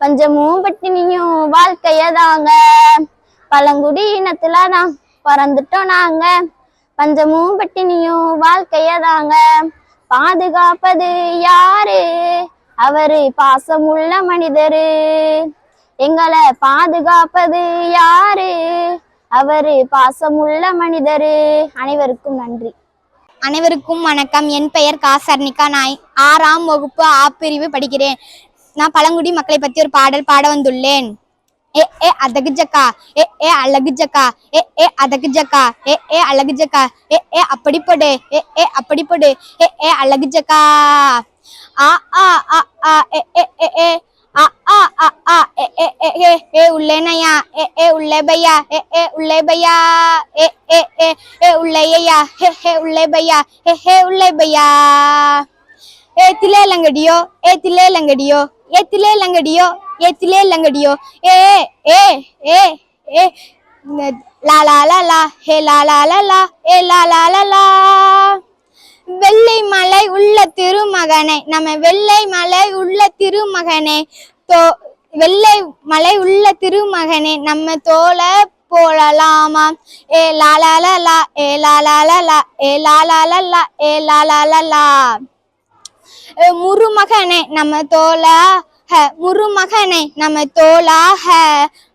F: பஞ்சமும் பட்டினியும் வாழ்க்கையதாங்க. பழங்குடி இனத்துல தான் பிறந்துட்டோம் நாங்க. பஞ்சமும் பட்டினியும் வாழ்க்கையதாங்க. பாதுகாப்பது யாரு? அவரு பாசமுள்ள மனிதரு. எங்களை பாதுகாப்பது யாரு? அவரு பாசமுள்ள மனிதரு. அனைவருக்கும் நன்றி.
H: அனைவருக்கும் வணக்கம். என் பெயர் காசர்ணிகா. நான் 6ஆம் வகுப்பு ஆ பிரிவு படிக்கிறேன். நான் பழங்குடி மக்களை பற்றி ஒரு பாடல் பாட வந்துள்ளேன். ஏ ஏ அதகு ஜக்கா, ஏ ஏ அழகு ஜக்கா, ஏ ஏ அதகு ஜக்கா, ஏ ஏ அழகு ஜக்கா, ஏ ஏ அப்படி போடு, ஏ ஏ அப்படி போடு, ஏ ஏ அழகு ஜக்கா. ஆ ஆ ஆ ஆ ஏ ஏ ஏ ஏ ஆ ஆ ஆ ஆ ஏ ஏ ஏ ஏ ஏ உள்ளே நயா, ஏ ஏ உள்ளே பையா, ஏ ஏ உள்ளே பையா, ஏ ஏ ஏ ஏ உள்ளே யா, ஹே ஹே உள்ளே பையா, ஹே ஹே உள்ளே பையா. ஏ திலே லங்கடியோ, ஏ திலே லங்கடியோ, ஏ திலே லங்கடியோ, ஏ திலே லங்கடியோ, ஏ ஏ ஏ ஏ லா லா லா லா, ஹே லா லா லா லா, ஏ லா லா லா லா. வெள்ளை மலை உள்ள திருமகனை, நம்ம வெள்ளை மலை உள்ள திருமகனை, வெள்ளை மலை உள்ள திருமகனை நம்ம தோல போடலாமா? ஏ லா லா லா லா, ஏ லா லா லா லா, ஏ லா லா லா லா, ஏ லா லா லா லா. முருமகனை நம்ம தோலா, முருமகனை நம்ம தோலாக.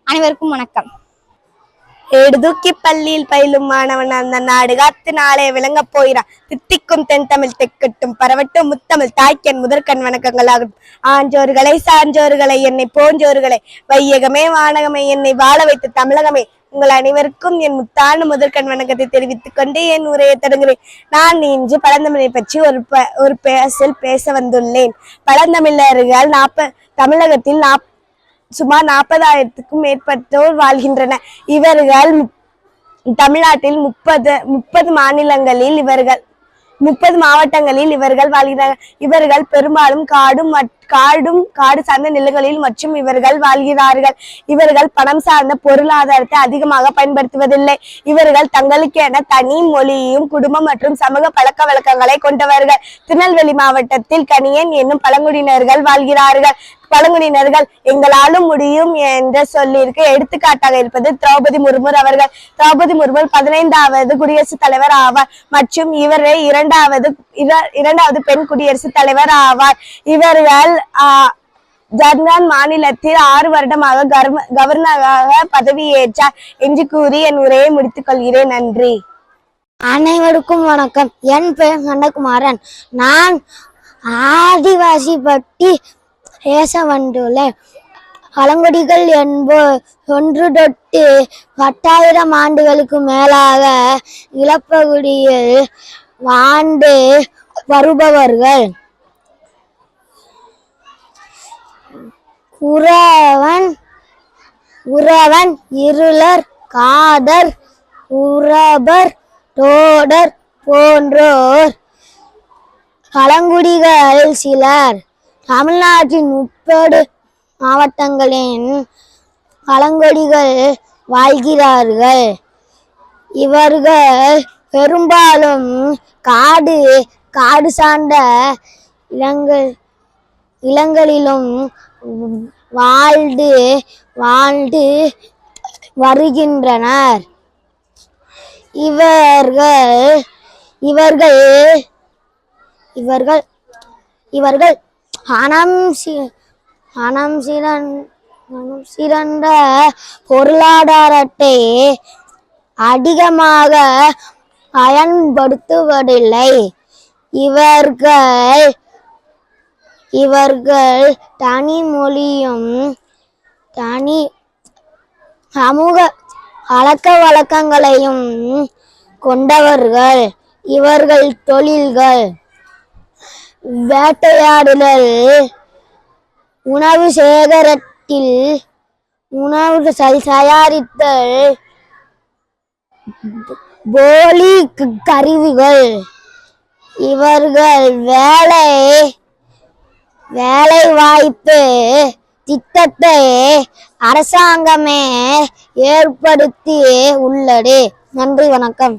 H: அனைவருக்கும் வணக்கம்.
I: ஏடுதூக்கி பள்ளியில் பயிலும் மாணவன் அந்த நாடு காத்து நாளே விளங்க போகிறான். தித்திக்கும் தென் தமிழ் தெக்கட்டும் பரவட்டும் முத்தமிழ் தாய்க்கன் முதற்கண் வணக்கங்களாகும். ஆஞ்சோர்களை சான்றோர்களை என்னை போன்றோர்களை வையகமே வானகமே என்னை வாழ வைத்த தமிழகமே உங்கள் அனைவருக்கும் என் முத்தான முதற்கண் வணக்கத்தை தெரிவித்துக் கொண்டு என் உரையை தொடங்குகிறேன். நான் இன்று பழந்தமிழை பற்றி ஒரு பேச வந்துள்ளேன். பழந்தமிழர்கள் தமிழகத்தில் சுமார் 40,000க்கும் மேற்பட்டோர் வாழ்கின்றனர். இவர்கள் தமிழ்நாட்டில் 30 மாநிலங்களில் 30 மாவட்டங்களில் இவர்கள் வாழ்கிறார்கள். இவர்கள் பெரும்பாலும் காடு சார்ந்த நிலங்களில் மற்றும் இவர்கள் வாழ்கிறார்கள். இவர்கள் பணம் சார்ந்த பொருளாதாரத்தை அதிகமாக பயன்படுத்துவதில்லை. இவர்கள் தங்களுக்கென தனி மொழியும் குடும்பம் மற்றும் சமூக பழக்க வழக்கங்களை கொண்டவர்கள். திருநெல்வேலி மாவட்டத்தில் கணியன் என்னும் பழங்குடியினர்கள் வாழ்கிறார்கள். பழங்குடியினர்கள் எங்களாலும் முடியும் என்ற சொல்லிற்கு எடுத்துக்காட்டாக இருப்பது திரௌபதி முர்மு அவர்கள். திரௌபதி முர்மு 15வது குடியரசுத் தலைவர் ஆவார் மற்றும் இவரே இரண்டாவது பெண் குடியரசுத் தலைவர் ஆவார். இவர்கள் ஜார்க்கண்ட் மாநிலத்தில் 6 வருடமாக கவர்னராக பதவியேற்றார் என்று கூறி என் உரையை முடித்துக் கொள்கிறேன். நன்றி.
G: அனைவருக்கும் வணக்கம். என் பெயர் நந்தகுமாரன். நான் ஆதிவாசி பற்றி பேச வந்துள்ளேன். பழங்குடிகள் ஒன்று தொட்டு 10,000 ஆண்டுகளுக்கு மேலாக நிலப்பகுதியில் வாழ்ந்து வருபவர்கள். உறவன், இருளர், காதர், உறபர், தோடர் போன்றோர் பழங்குடிகள் சிலர். தமிழ்நாட்டின் 30 மாவட்டங்களின் பழங்குடிகள் வாழ்கிறார்கள். இவர்கள் பெரும்பாலும் காடு சார்ந்த இளங்களிலும் வாழ்ந்து வருகின்றனர். இவர்கள் பணம் சிறந்த பொருளாதாரத்தை அதிகமாக பயன்படுத்துவதில்லை. இவர்கள் தனி மொழியும் தனி சமூக பழக்க வழக்கங்களையும் கொண்டவர்கள். இவர்கள் தொழில்கள் வேட்டையாடுதல், உணவு சேகரத்தில், உணவு தயாரித்தல், போலி கருவிகள். இவர்கள் வேலை வாய்ப்பு திட்டத்தை அரசாங்கமே ஏற்படுத்தி உள்ளது. நன்றி, வணக்கம்.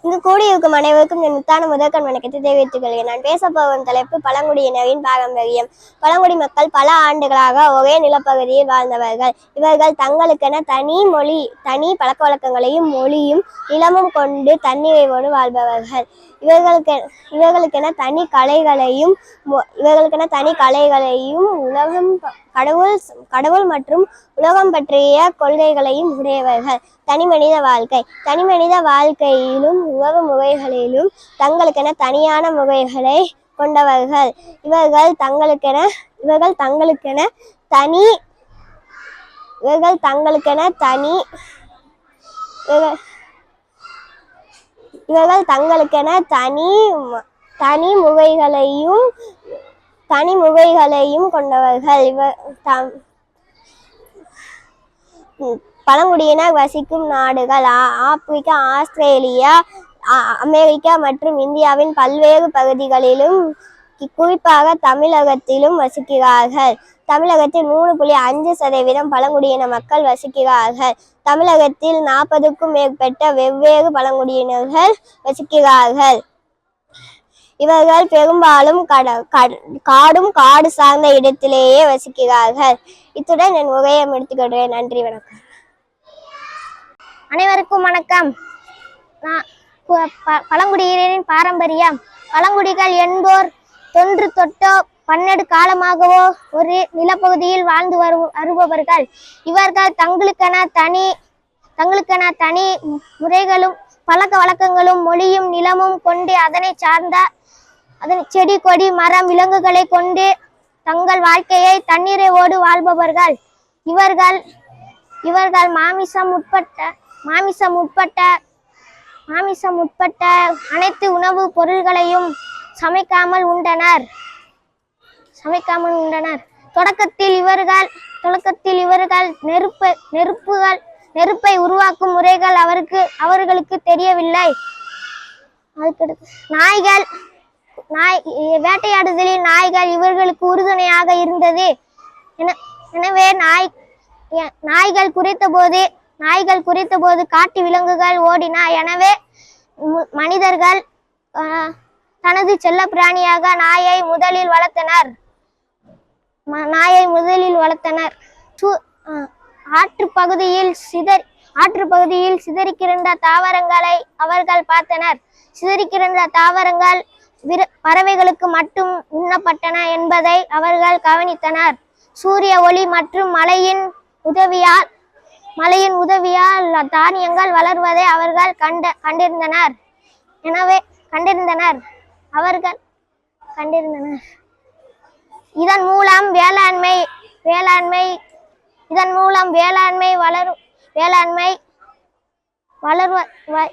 G: இங்கு கூடியிருக்கும் அனைவருக்கும் என் முத்தான முதற்கண் வணக்கத்தை தெரிவித்துக் கொள்கிறேன். நான் பேச போகும் தலைப்பு பழங்குடியினரின் பாரம்பரியம். பழங்குடி மக்கள் பல ஆண்டுகளாக ஒரே நிலப்பகுதியில் வாழ்ந்தவர்கள். இவர்கள் தங்களுக்கென தனி மொழி, தனி பழக்க வழக்கங்களையும் மொழியும் நிலமும் கொண்டு தன்னிறைவோடு வாழ்பவர்கள். இவர்களுக்கென தனி கலைகளையும் உலகம் கடவுள் மற்றும் உலகம் பற்றிய கொள்கைகளையும் உடையவர்கள். தனிமனித வாழ்க்கையிலும் உறவு முறைகளிலும் தங்களுக்கென தனியான முறைகளை கொண்டவர்கள். இவர்கள் தங்களுக்கென தனி முறைகளையும் கொண்டவர்கள். பழங்குடியினர் வசிக்கும் நாடுகள் ஆப்பிரிக்கா, ஆஸ்திரேலியா, அமெரிக்கா மற்றும் இந்தியாவின் பல்வேறு பகுதிகளிலும் குறிப்பாக தமிழகத்திலும் வசிக்கிறார்கள். தமிழகத்தில் 3.5% பழங்குடியின மக்கள் வசிக்கிறார்கள். தமிழகத்தில் 40க்கும் மேற்பட்ட வெவ்வேறு பழங்குடியினர்கள் வசிக்கிறார்கள். இவர்கள் பெரும்பாலும் காடு சார்ந்த இடத்திலேயே வசிக்கிறார்கள். இத்துடன் என் உரையை முடித்துக்கொள்கிறேன். நன்றி, வணக்கம்.
F: அனைவருக்கும் வணக்கம். பழங்குடியினரின் பாரம்பரியம். பழங்குடிகள் என்போர் தொன்று தொட்டோ பன்னெடு காலமாகவோ ஒரு நிலப்பகுதியில் வாழ்ந்து வருபவர்கள். இவர்கள் தங்களுக்கென தனி முறைகளும் பழக்க வழக்கங்களும் மொழியும் நிலமும் கொண்டு அதனை செடி கொடி மரம் விலங்குகளை கொண்டு தங்கள் வாழ்க்கையை தன்னிறைவோடு வாழ்பவர்கள். இவர்கள் மாமிசம் உட்பட்ட அனைத்து உணவுப் பொருள்களையும் சமைக்காமல் உண்டனர். தொடக்கத்தில் இவர்கள் நெருப்பை உருவாக்கும் முறைகள் அவர்களுக்கு தெரியவில்லை. வேட்டையாடுதலில் நாய்கள் இவர்களுக்கு உறுதுணையாக இருந்தது. எனவே நாய்கள் குறைத்தபோது காட்டு விலங்குகள் ஓடின. எனவே மனிதர்கள் தனது செல்ல பிராணியாக நாயை முதலில் வளர்த்தனர். ஆற்றுப்பகுதியில் சிதறிக்கிடந்த தாவரங்களை அவர்கள் பார்த்தனர். சிதறிக்கிடந்த தாவரங்கள் பறவைகளுக்கு மட்டும் உண்ணப்பட்டன என்பதை அவர்கள் கவனித்தனர். சூரிய ஒளி மற்றும் மழையின் உதவியால் தானியங்கள் வளர்வதை அவர்கள் கண்டிருந்தனர். இதன் மூலம்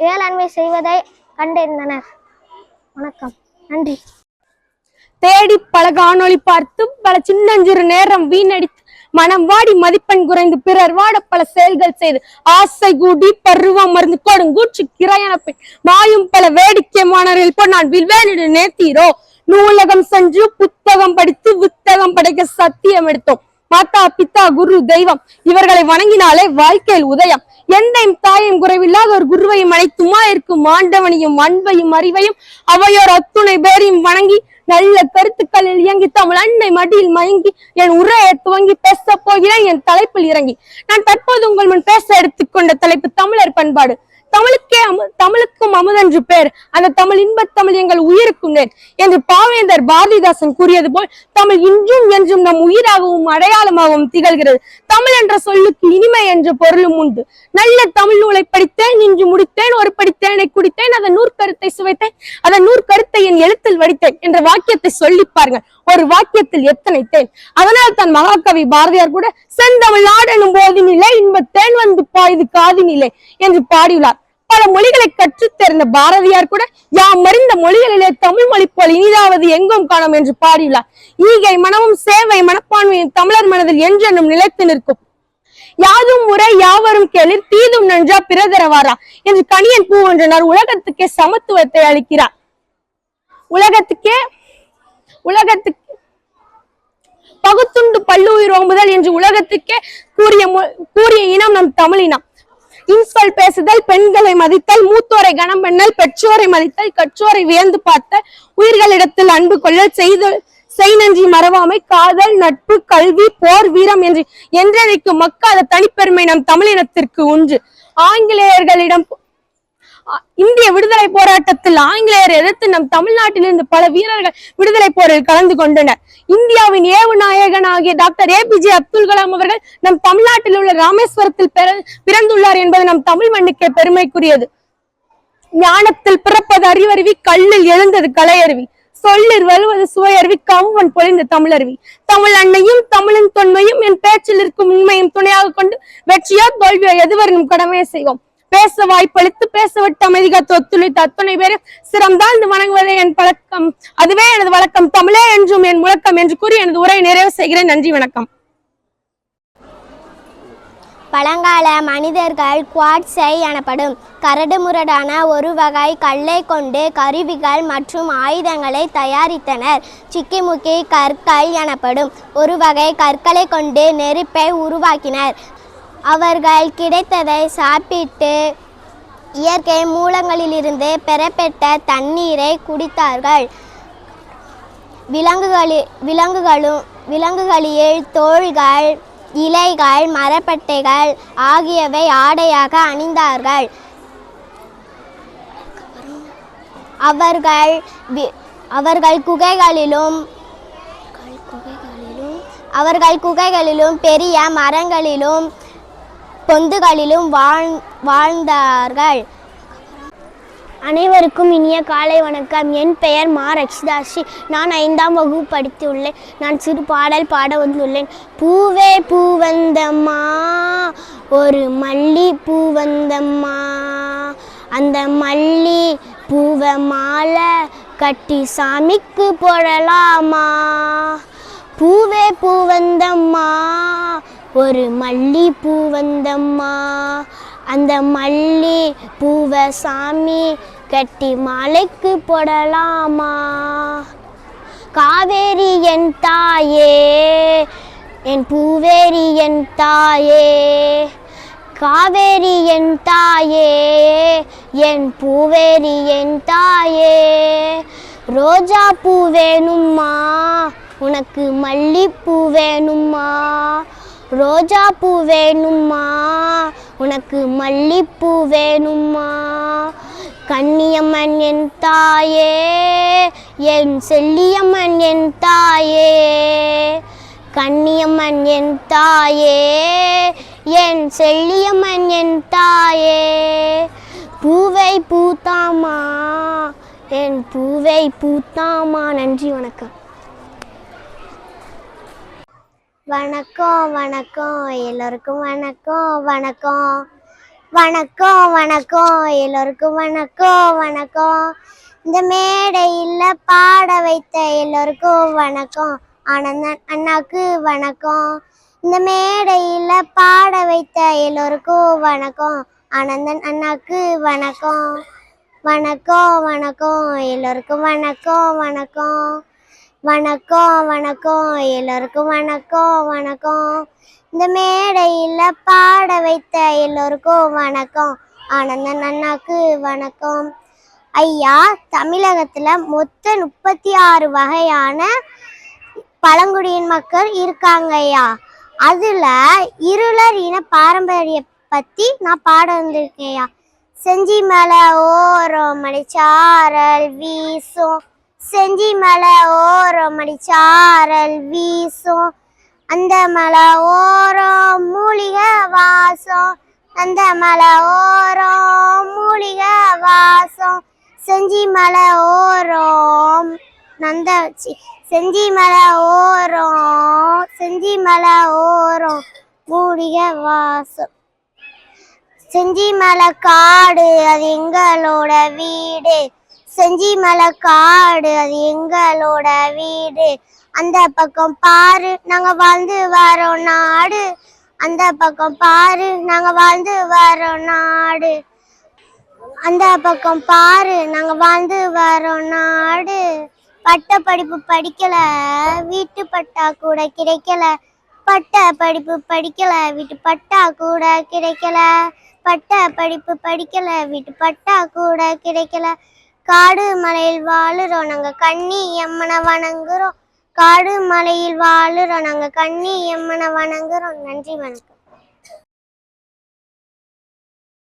F: வேளாண்மை செய்வதை கண்டிருந்தனர். வணக்கம், நன்றி.
I: தேடி பல காணொளி பார்த்து பல சின்னஞ்சிறு நேரம் வீணடித்து மனம் வாடி மதிப்பெண் குறைந்து பிறர் வாட பல செயல்கள் செய்து ஆசை கூடி பருவம் மருந்து கொடுங்கூச்சு கிரையன பெண் மாயும் பல வேடிக்கை மாணவர்கள் போல் நான் வில்வேனிட நேர்த்தீரோ. நூலகம் சென்று புத்தகம் படித்து புத்தகம் படைக்க சத்தியம் எடுத்தோம். மாதா பித்தா குரு தெய்வம் இவர்களை வணங்கினாலே வாழ்க்கையில் உதயம். எந்தையும் தாயும் குறைவில்லாத ஒரு குருவையும் அனைத்துமா இருக்கும் ஆண்டவனையும் அன்பையும் அறிவையும் அவையோர் அத்துணை பேரையும் வணங்கி நல்ல கருத்துக்களில் இயங்கி தமிழ் அன்னை மடியில் மயங்கி என் உரையை துவங்கி பேச போகிறேன். என் தலைப்பில் இறங்கி நான் தற்போது உங்கள் முன் பேச எடுத்துக்கொண்ட தலைப்பு தமிழர் பண்பாடு. தமிழுக்கும் அமுதென்று பேர், அந்த தமிழ் இன்பத்தமிழ் எங்கள் உயிருக்கும் நேர் என்று பாவேந்தர் பாரதிதாசன் கூறியது போல் தமிழ் இன்றும் என்றும் நம் உயிராகவும் அடையாளமாகவும் திகழ்கிறது. தமிழ் என்ற சொல்லுக்கு இனிமை என்ற பொருளும் உண்டு. நல்ல தமிழ் நூலை படித்தேன், இன்று முடித்தேன், ஒரு படித்தேனை குடித்தேன், அதன் நூற்கருத்தை சுவைத்தேன், அதன் நூற்கருத்தை என் எழுத்தில் வடித்தேன் என்ற வாக்கியத்தை சொல்லி பாருங்கள். ஒரு வாக்கியத்தில் எத்தனை தேன். அதனால் தான் மகாகவி பாரதியார் கூட செந்தமிழ் நாடெனும் போதினிலே இன்பத்தேன் வந்து பாய்து காதினிலே என்று பாடியுள்ளார். பல மொழிகளை கற்றுத் தேர்ந்த பாரதியார் கூட யாம் அறிந்த மொழிகளிலே தமிழ் மொழி போல் இனிதாவது எங்கும் காணோம் என்று பாடியுள்ளார். ஈகை மனமும் சேவை மனப்பான்மையும் தமிழர் மனதில் என்றென்றும் நிலைத்து நிற்கும். யாதும் முறை யாவரும் கேளிர் தீதும் நன்றா பிறதரவாரா என்று கணியன் பூவென்றனர் உலகத்துக்கே சமத்துவத்தை அளிக்கிறார். உலகத்துக்கு பகுத்துண்டு பல்லுயிர் ஓம்புதல் என்று உலகத்துக்கே கூறிய இனம் நம் தமிழினம். இன்சொல் பேசுதல், பெண்களை மதித்தல், மூத்தோரை கனம் பண்ணல், பெற்றோரை மதித்தல், கற்றோரை வியந்து பார்த்தல், உயிர்களிடத்தில் அன்பு கொள்ளல், செய் நன்றி மறவாமை, காதல், நட்பு, கல்வி, போர், வீரம் என்று என்றைக்கும் மக்காத தனிப்பெருமை நம் தமிழினத்திற்கு உண்டு. ஆங்கிலேயர்களிடம் இந்திய விடுதலை போராட்டத்தில் ஆங்கிலேயர் எதிர்த்து நம் தமிழ்நாட்டிலிருந்து பல வீரர்கள் விடுதலை போரில் கலந்து கொண்டனர். இந்தியாவின் ஏவு நாயகனாகிய டாக்டர் APJ அப்துல் கலாம் அவர்கள் நம் தமிழ்நாட்டில் உள்ள ராமேஸ்வரத்தில் பிறந்துள்ளார் என்பது நம் தமிழ் மண்ணுக்கே பெருமைக்குரியது. ஞானத்தில் பிறப்பது அறிவருவி, கல்லில் எழுந்தது கலையருவி, சொல்லில் வருவது சுவையருவி, கவுவன் பொழிந்த தமிழருவி. தமிழ் அன்னையும் தமிழின் தொன்மையும் என் பேச்சில் இருக்கும் உண்மையும் துணையாக கொண்டு வெற்றியோ தோல்வியோ எதுவரையும் கடமையை செய்வோம். பேச வாய்ப்பளித்து பேசவிட்டு அமைதிகாத்து ஒத்துழைத்த அத்துணை பேரை சிறந்தாழ்ந்து வணங்குவதே என் பழக்கம், அதுவே எனது வழக்கம். தமிழே என்றும் என் முழக்கம் என்று கூறி எனது உரையை நிறைவு செய்கிறேன். நன்றி, வணக்கம்.
G: பழங்கால மனிதர்கள் குவாட்ஸை எனப்படும் கரடுமுரடான ஒரு வகை கல்லை கொண்டு கருவிகள் மற்றும் ஆயுதங்களை தயாரித்தனர். சிக்கிமுக்கி கற்கள் எனப்படும் ஒரு வகை கற்களை கொண்டு நெருப்பை உருவாக்கினர். அவர்கள் கிடைத்ததை சாப்பிட்டு இயற்கை மூலங்களிலிருந்து பெறப்பட்ட தண்ணீரை குடித்தார்கள். விலங்குகளில் தோள்கள், இலைகள், மரப்பட்டைகள் ஆகியவை ஆடையாக அணிந்தார்கள். அவர்கள் குகைகளிலும் பெரிய மரங்களிலும் பொந்துகளிலும் வாழ்ந்தார்கள்.
J: அனைவருக்கும் இனிய காலை வணக்கம். என் பெயர் மா ரக்ஷிதாஸ்ரீ. நான் 5ஆம் வகுப்பு படித்துள்ளேன். நான் சிறு பாடல் பாட வந்துள்ளேன். பூவே பூவந்தம்மா, ஒரு மல்லி பூவந்தம்மா, அந்த மல்லி பூவை மாலை கட்டி சாமிக்கு போடலாமா. பூவே பூவந்தம்மா, ஒரு மல்லி பூவந்தம்மா, அந்த மல்லி பூவை சாமி கட்டி மாலைக்கு போடலாமா. காவேரி என் தாயே, என் பூவேரி என் தாயே, காவேரி என் தாயே, என் பூவேரி என் தாயே. ரோஜா பூ வேணும்மா, உனக்கு மல்லிப்பூ வேணும்மா. ரோஜா பூ வேணும்மா, உனக்கு மல்லிப்பூ வேணும்மா. கன்னியம்மன் என் தாயே, என் செல்லியம்மன் என் தாயே, கன்னியம்மன் என் தாயே, என் செல்லியம்மன் என் தாயே. பூவை பூத்தாமா, என் பூவை பூத்தாமா. நன்றி, வணக்கம்.
G: வணக்கம் வணக்கம் எல்லோருக்கும் வணக்கம் வணக்கம் வணக்கம் வணக்கம் எல்லோருக்கும் வணக்கம் வணக்கம். இந்த மேடையில் பாட வைத்த எல்லோருக்கும் வணக்கம். ஆனந்தன் அண்ணாக்கு வணக்கம். இந்த மேடையில் பாட வைத்த எல்லோருக்கும் வணக்கம். ஆனந்தன் அண்ணாக்கு வணக்கம். வணக்கம் வணக்கம் எல்லோருக்கும் வணக்கம் வணக்கம் வணக்கம் வணக்கம் எல்லோருக்கும் வணக்கம் வணக்கம். இந்த மேடையில் பாட வைத்த எல்லோருக்கும் வணக்கம். ஆனந்தன் அண்ணாக்கு வணக்கம். ஐயா, தமிழகத்தில் மொத்தம் 36 வகையான பழங்குடியின் மக்கள் இருக்காங்க ஐயா. அதில் இருளர் இன பாரம்பரிய பற்றி நான் பாட வந்திருக்கேன் ஐயா. செஞ்சி மலை ஓரம் மடிச்சாரல் வீசும், செஞ்சி மலை ஓரம் அடிச்சாரல் வீசும், அந்த மலை ஓரம் மூலிகை வாசம், அந்த மலை ஓரம் மூலிகை வாசம். செஞ்சி மலை ஓரம் செஞ்சி மலை ஓரம், செஞ்சி மலை ஓரம் மூலிகை வாசம். செஞ்சி மலை காடு அது எங்களோட வீடு, செஞ்சி மலை காடு அது எங்களோட வீடு. அந்த பக்கம் பாரு நாங்க வாழ்ந்து வரோம் நாடு, அந்த பக்கம் பாரு நாங்க வாழ்ந்து வரோம் நாடு, அந்த பக்கம் பாரு நாங்க வாழ்ந்து வரோம் நாடு. பட்ட படிப்பு படிக்கல, வீட்டு பட்டா கூட கிடைக்கல,
J: பட்ட படிப்பு படிக்கல வீட்டு பட்டா கூட கிடைக்கல. பட்ட படிப்பு படிக்கல வீட்டு பட்டா கூட கிடைக்கல. காடு மலையில் வாழுறோம் நாங்க கண்ணி எம்மனை வணங்குறோம். காடு மலையில் வாழுறோம் நாங்க கண்ணி எம்மனை வணங்குறோம். நன்றி வணக்கம்.